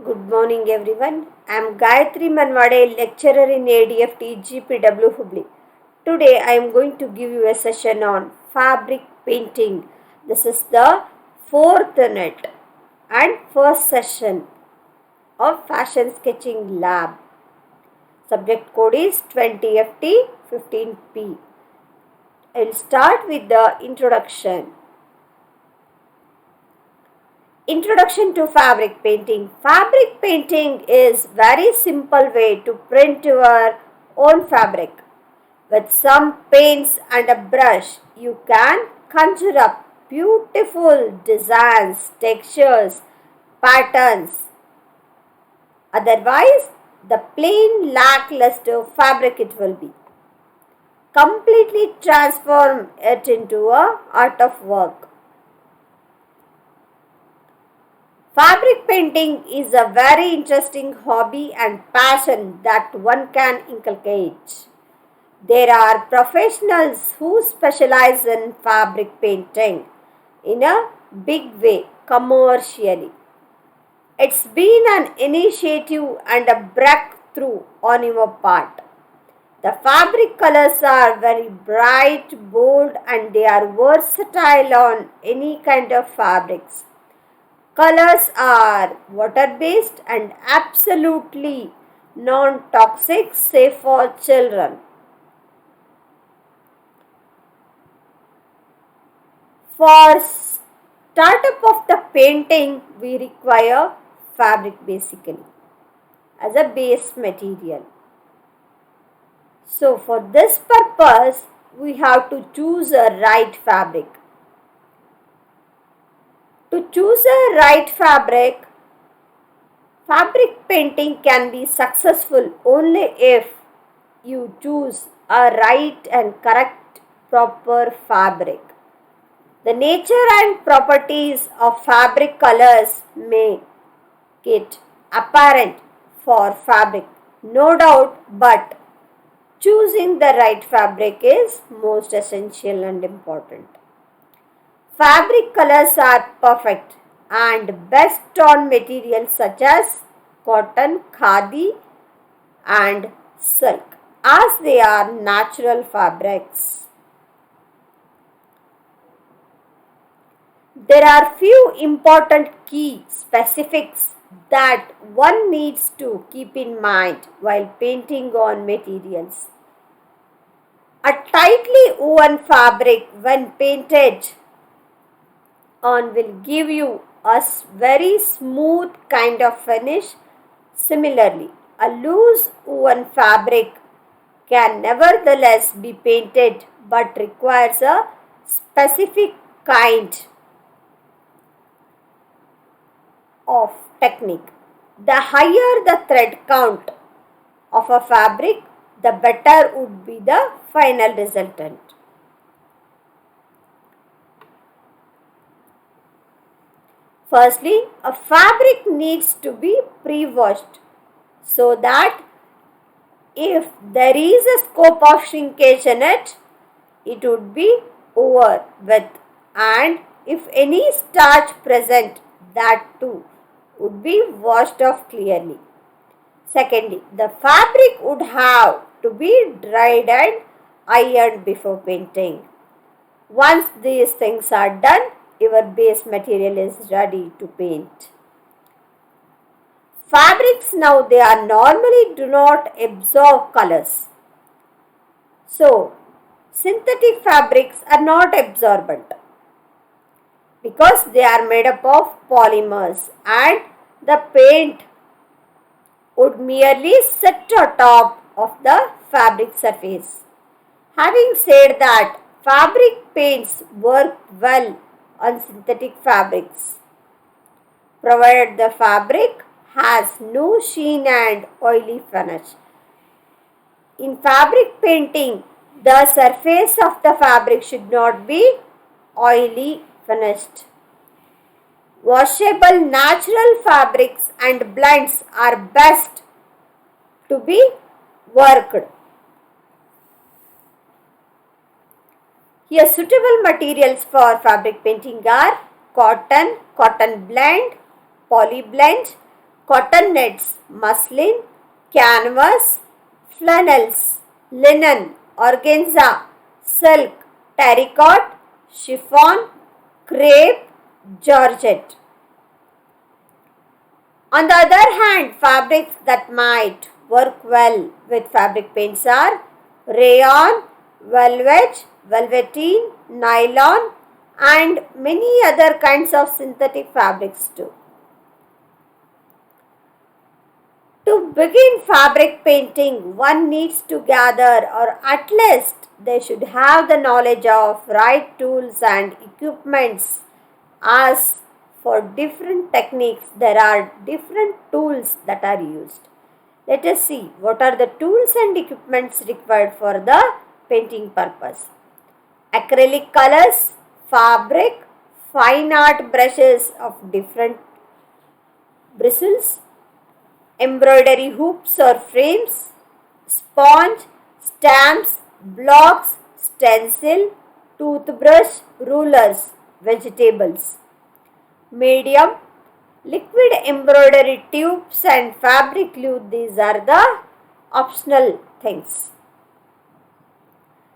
Good morning, everyone. I am Gayatri Manwade, lecturer in ADFT GPW Hubli. Today, I am going to give you a session on fabric painting. This is the fourth unit and first session of Fashion Sketching Lab. Subject code is 20FT 15P. I will start with the introduction. Introduction to fabric painting. Fabric painting is very simple way to print your own fabric. With some paints and a brush, you can conjure up beautiful designs, textures, patterns. Otherwise, the plain lackluster fabric it will be. Completely transform it into a art of work. Fabric painting is a very interesting hobby and passion that one can inculcate. There are professionals who specialize in fabric painting in a big way commercially. It's been an initiative and a breakthrough on your part. The fabric colors are very bright, bold, and they are versatile on any kind of fabrics. Colors are water-based and absolutely non-toxic, safe for children. For startup of the painting, we require fabric basically as a base material. So for this purpose, we have to choose a right fabric. To choose a right fabric painting can be successful only if you choose a right and correct proper fabric. The nature and properties of fabric colors make it apparent for fabric, no doubt, but choosing the right fabric is most essential and important. Fabric colors are perfect and best on materials such as cotton, khadi and silk as they are natural fabrics. There are few important key specifics that one needs to keep in mind while painting on materials. A tightly woven fabric when painted on will give you a very smooth kind of finish. Similarly, a loose woven fabric can nevertheless be painted but requires a specific kind of technique. The higher the thread count of a fabric, the better would be the final resultant. Firstly, a fabric needs to be pre-washed so that if there is a scope of shrinkage in it, it would be over with, and if any starch present, that too would be washed off clearly. Secondly, the fabric would have to be dried and ironed before painting. Once these things are done, your base material is ready to paint. Fabrics now they are normally do not absorb colors. So, synthetic fabrics are not absorbent because they are made up of polymers and the paint would merely sit atop of the fabric surface. Having said that, fabric paints work well on synthetic fabrics, provided the fabric has no sheen and oily finish. In fabric painting, the surface of the fabric should not be oily finished. Washable natural fabrics and blends are best to be worked. Here suitable materials for fabric painting are cotton, cotton blend, poly blend, cotton nets, muslin, canvas, flannels, linen, organza, silk, terracotta, chiffon, crepe, georgette. On the other hand, fabrics that might work well with fabric paints are rayon, velvet, velveteen, nylon, and many other kinds of synthetic fabrics too. To begin fabric painting, one needs to gather, or at least they should have the knowledge of right tools and equipments. As for different techniques, there are different tools that are used. Let us see what are the tools and equipments required for the painting purpose. Acrylic colors, fabric, fine art brushes of different bristles, embroidery hoops or frames, sponge, stamps, blocks, stencil, toothbrush, rulers, vegetables. Medium, liquid embroidery tubes and fabric glue, these are the optional things.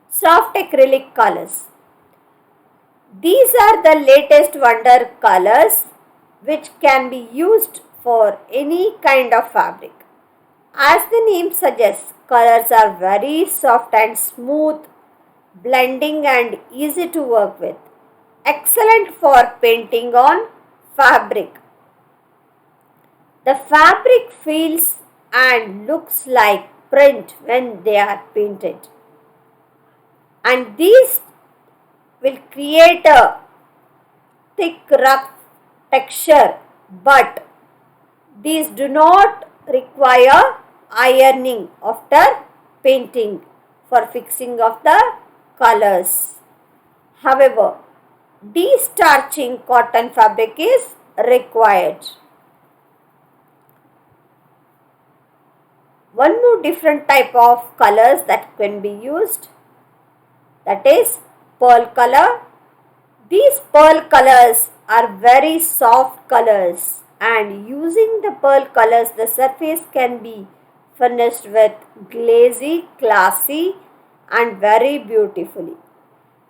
Soft acrylic colors. These are the latest wonder colors which can be used for any kind of fabric. As the name suggests, colors are very soft and smooth, blending and easy to work with. Excellent for painting on fabric. The fabric feels and looks like print when they are painted. And these will create a thick, rough texture, but these do not require ironing after painting for fixing of the colors. However, de-starching cotton fabric is required. One more different type of colors that can be used, that is pearl color. These pearl colors are very soft colors, and using the pearl colors, the surface can be finished with glazy, classy and very beautifully.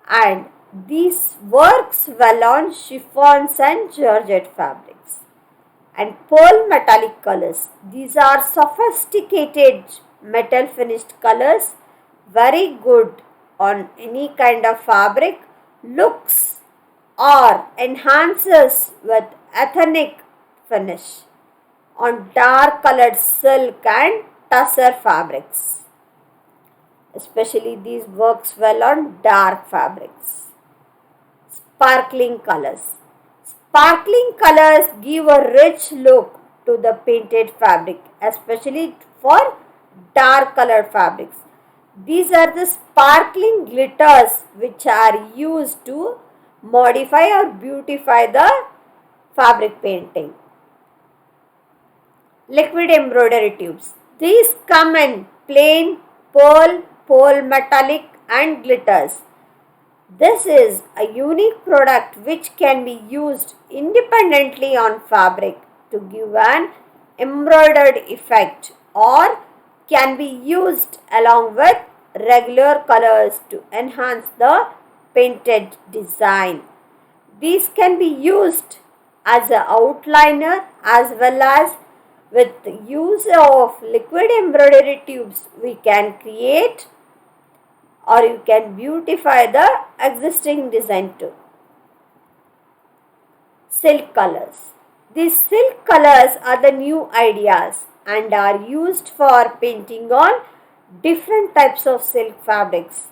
And this works well on chiffons and georgette fabrics. And pearl metallic colors, these are sophisticated metal finished colors, very good on any kind of fabric, looks or enhances with ethnic finish on dark colored silk and tussar fabrics. Especially these works well on dark fabrics. Sparkling colors. Sparkling colors give a rich look to the painted fabric, especially for dark colored fabrics. These are the sparkling glitters which are used to modify or beautify the fabric painting. Liquid embroidery tubes. These come in plain, pearl metallic and glitters. This is a unique product which can be used independently on fabric to give an embroidered effect, or can be used along with regular colors to enhance the painted design. These can be used as an outliner as well as with the use of liquid embroidery tubes we can create or you can beautify the existing design too. Silk colors. These silk colors are the new ideas and are used for painting on different types of silk fabrics.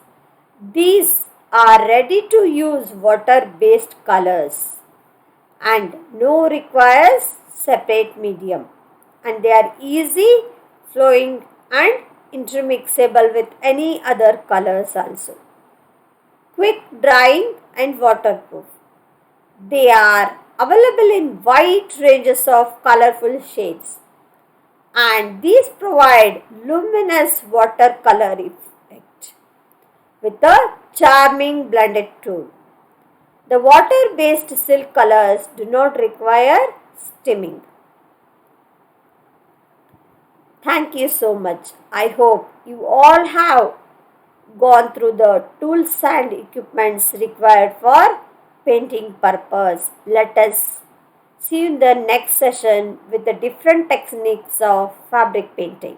These are ready to use water-based colors and no requires separate medium, and they are easy flowing and intermixable with any other colors also. Quick drying and waterproof. They are available in wide ranges of colorful shades, and these provide luminous watercolor effect with a charming blended tone. The water-based silk colors do not require steaming. Thank you so much. I hope you all have gone through the tools and equipments required for painting purpose. Let us see you in the next session with the different techniques of fabric painting.